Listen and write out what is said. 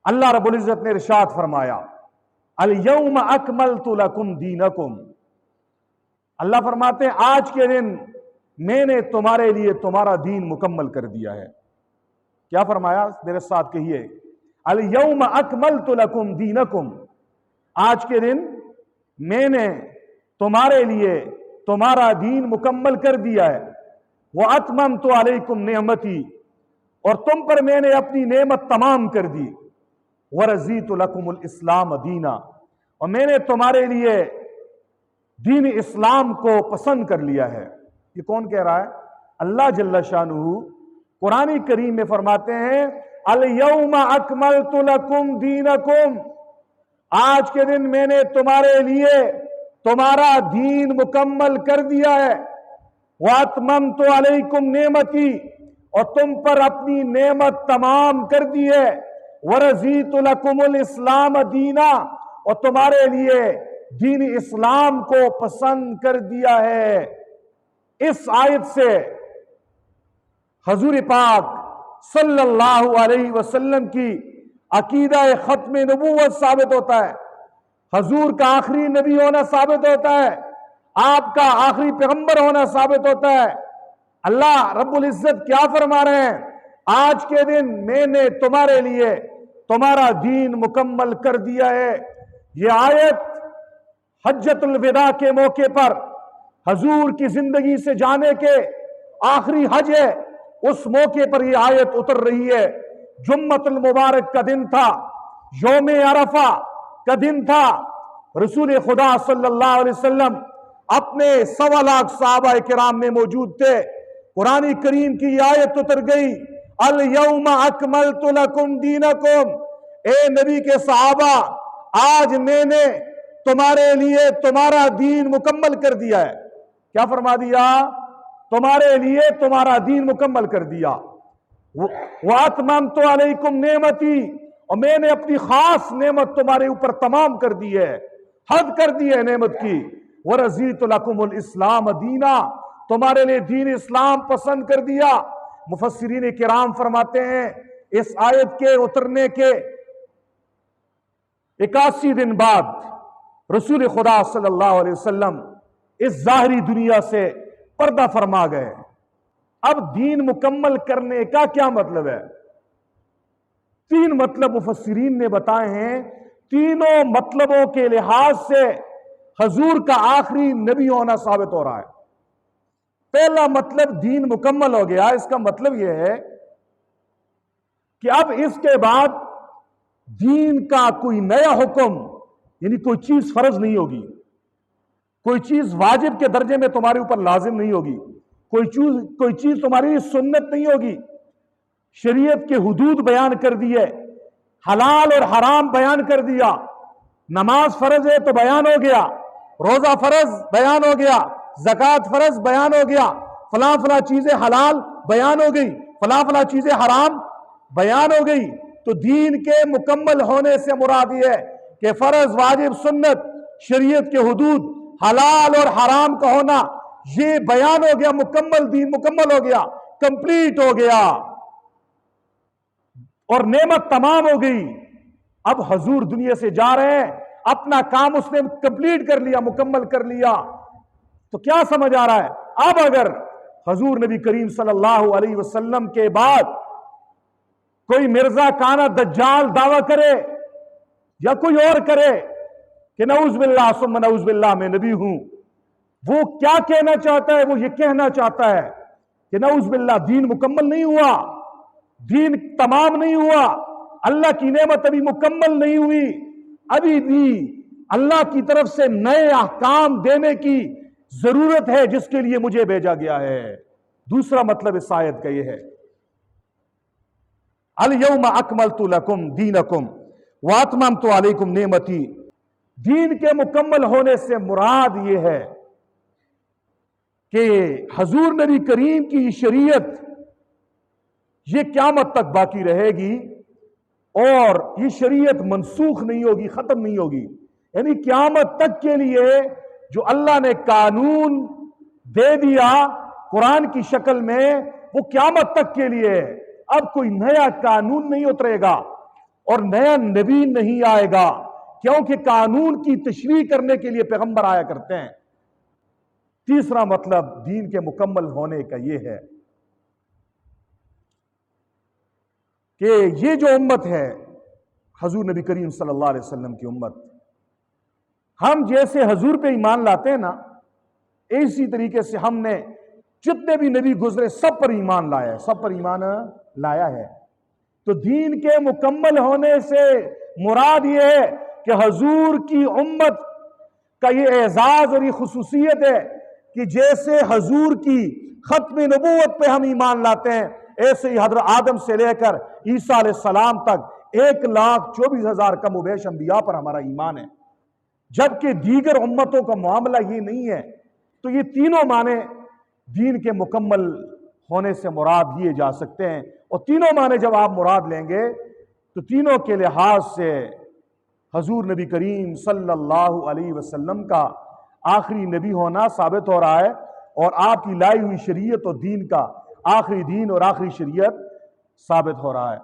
اللہ رب العزت نے ارشاد فرمایا الیوم اکملت لکم دینکم، اللہ فرماتے ہیں آج کے دن میں نے تمہارے لیے تمہارا دین مکمل کر دیا ہے۔ کیا فرمایا؟ میرے ساتھ کہیے الیوم اکملت لکم دینکم، آج کے دن میں نے تمہارے لیے تمہارا دین مکمل کر دیا ہے۔ واتممت علیکم نعمتی، اور تم پر میں نے اپنی نعمت تمام کر دی۔ ورضیت لکم الاسلام دینا، اور میں نے تمہارے لیے دین اسلام کو پسند کر لیا ہے۔ یہ کون کہہ رہا ہے؟ اللہ جل شانہ قرآن کریم میں فرماتے ہیں الیوم اکملت لکم دینکم، آج کے دن میں نے تمہارے لیے تمہارا دین مکمل کر دیا ہے۔ واتممت علیکم نعمتی، اور تم پر اپنی نعمت تمام کر دی ہے۔ ورضیت لکم الاسلام دینا، اور تمہارے لیے دین اسلام کو پسند کر دیا ہے۔ اس آیت سے حضور پاک صلی اللہ علیہ وسلم کی عقیدہ ختم نبوت ثابت ہوتا ہے، حضور کا آخری نبی ہونا ثابت ہوتا ہے، آپ کا آخری پیغمبر ہونا ثابت ہوتا ہے۔ اللہ رب العزت کیا فرما رہے ہیں؟ آج کے دن میں نے تمہارے لیے تمہارا دین مکمل کر دیا ہے۔ یہ آیت حجۃ الوداع کے موقع پر حضور کی زندگی سے جانے کے آخری حج ہے، اس موقع پر یہ آیت اتر رہی ہے۔ جمعۃ المبارک کا دن تھا، یوم عرفہ کا دن تھا، رسول خدا صلی اللہ علیہ وسلم اپنے 1.25 لاکھ صحابہ کرام میں موجود تھے۔ قرآن کریم کی آیت اتر گئی الیوم اکملت لکم دینکم، اے نبی کے صحابہ آج میں نے تمہارے لیے تمہارا دین مکمل کر دیا ہے۔ کیا فرما دیا؟ تمہارے لیے تمہارا دین مکمل کر دیا۔ واتممت علیکم نعمتی، اور میں نے اپنی خاص نعمت تمہارے اوپر تمام کر دی ہے، حد کر دی ہے نعمت کی۔ ورضیت لکم الاسلام دینا، تمہارے لیے دین اسلام پسند کر دیا۔ مفسرین کرام فرماتے ہیں اس آیت کے اترنے کے 81 دن بعد رسول خدا صلی اللہ علیہ وسلم اس ظاہری دنیا سے پردہ فرما گئے۔ اب دین مکمل کرنے کا کیا مطلب ہے؟ 3 مطلب مفسرین نے بتائے ہیں۔ تینوں مطلبوں کے لحاظ سے حضور کا آخری نبی ہونا ثابت ہو رہا ہے۔ پہلا مطلب دین مکمل ہو گیا، اس کا مطلب یہ ہے کہ اب اس کے بعد دین کا کوئی نیا حکم، یعنی کوئی چیز فرض نہیں ہوگی، کوئی چیز واجب کے درجے میں تمہارے اوپر لازم نہیں ہوگی، کوئی چیز تمہاری لیے سنت نہیں ہوگی۔ شریعت کے حدود بیان کر دیے، حلال اور حرام بیان کر دیا۔ نماز فرض ہے تو بیان ہو گیا، روزہ فرض بیان ہو گیا، زکوٰۃ فرض بیان ہو گیا، فلاں فلاں چیزیں حلال بیان ہو گئی، فلاں فلاں چیزیں حرام بیان ہو گئی۔ تو دین کے مکمل ہونے سے مراد یہ ہے کہ فرض، واجب، سنت، شریعت کے حدود، حلال اور حرام کا ہونا، یہ بیان ہو گیا، مکمل دین مکمل ہو گیا، کمپلیٹ ہو گیا، اور نعمت تمام ہو گئی۔ اب حضور دنیا سے جا رہے ہیں، اپنا کام اس نے کمپلیٹ کر لیا، مکمل کر لیا۔ تو کیا سمجھ آ رہا ہے؟ اب اگر حضور نبی کریم صلی اللہ علیہ وسلم کے بعد کوئی مرزا کانا دجال دعویٰ کرے یا کوئی اور کرے کہ نعوذ باللہ ثم نعوذ باللہ میں نبی ہوں، وہ کیا کہنا چاہتا ہے؟ وہ یہ کہنا چاہتا ہے کہ نعوذ باللہ دین مکمل نہیں ہوا، دین تمام نہیں ہوا، اللہ کی نعمت ابھی مکمل نہیں ہوئی، ابھی بھی اللہ کی طرف سے نئے احکام دینے کی ضرورت ہے جس کے لیے مجھے بھیجا گیا ہے۔ دوسرا مطلب اس آیت کا یہ ہے الیوم اکملت لکم دینکم واتممت علیکم نعمتی، دین کے مکمل ہونے سے مراد یہ ہے کہ حضور نبی کریم کی شریعت یہ قیامت تک باقی رہے گی، اور یہ شریعت منسوخ نہیں ہوگی، ختم نہیں ہوگی۔ یعنی قیامت تک کے لیے جو اللہ نے قانون دے دیا قرآن کی شکل میں، وہ قیامت تک کے لیے ہے۔ اب کوئی نیا قانون نہیں اترے گا، اور نیا نبی نہیں آئے گا، کیونکہ قانون کی تشریح کرنے کے لیے پیغمبر آیا کرتے ہیں۔ تیسرا مطلب دین کے مکمل ہونے کا یہ ہے کہ یہ جو امت ہے حضور نبی کریم صلی اللہ علیہ وسلم کی امت، ہم جیسے حضور پہ ایمان لاتے ہیں نا، اسی طریقے سے ہم نے جتنے بھی نبی گزرے سب پر ایمان لایا ہے، سب پر ایمان لایا ہے۔ تو دین کے مکمل ہونے سے مراد یہ ہے کہ حضور کی امت کا یہ اعزاز اور یہ خصوصیت ہے کہ جیسے حضور کی ختم نبوت پہ ہم ایمان لاتے ہیں، ایسے ہی حضرت آدم سے لے کر عیسیٰ علیہ السلام تک 1,24,000 کم و بیش انبیاء پر ہمارا ایمان ہے، جبکہ دیگر امتوں کا معاملہ یہ نہیں ہے۔ تو یہ تینوں معنی دین کے مکمل ہونے سے مراد لیے جا سکتے ہیں، اور تینوں معنی جب آپ مراد لیں گے تو تینوں کے لحاظ سے حضور نبی کریم صلی اللہ علیہ وسلم کا آخری نبی ہونا ثابت ہو رہا ہے، اور آپ کی لائی ہوئی شریعت اور دین کا آخری دین اور آخری شریعت ثابت ہو رہا ہے۔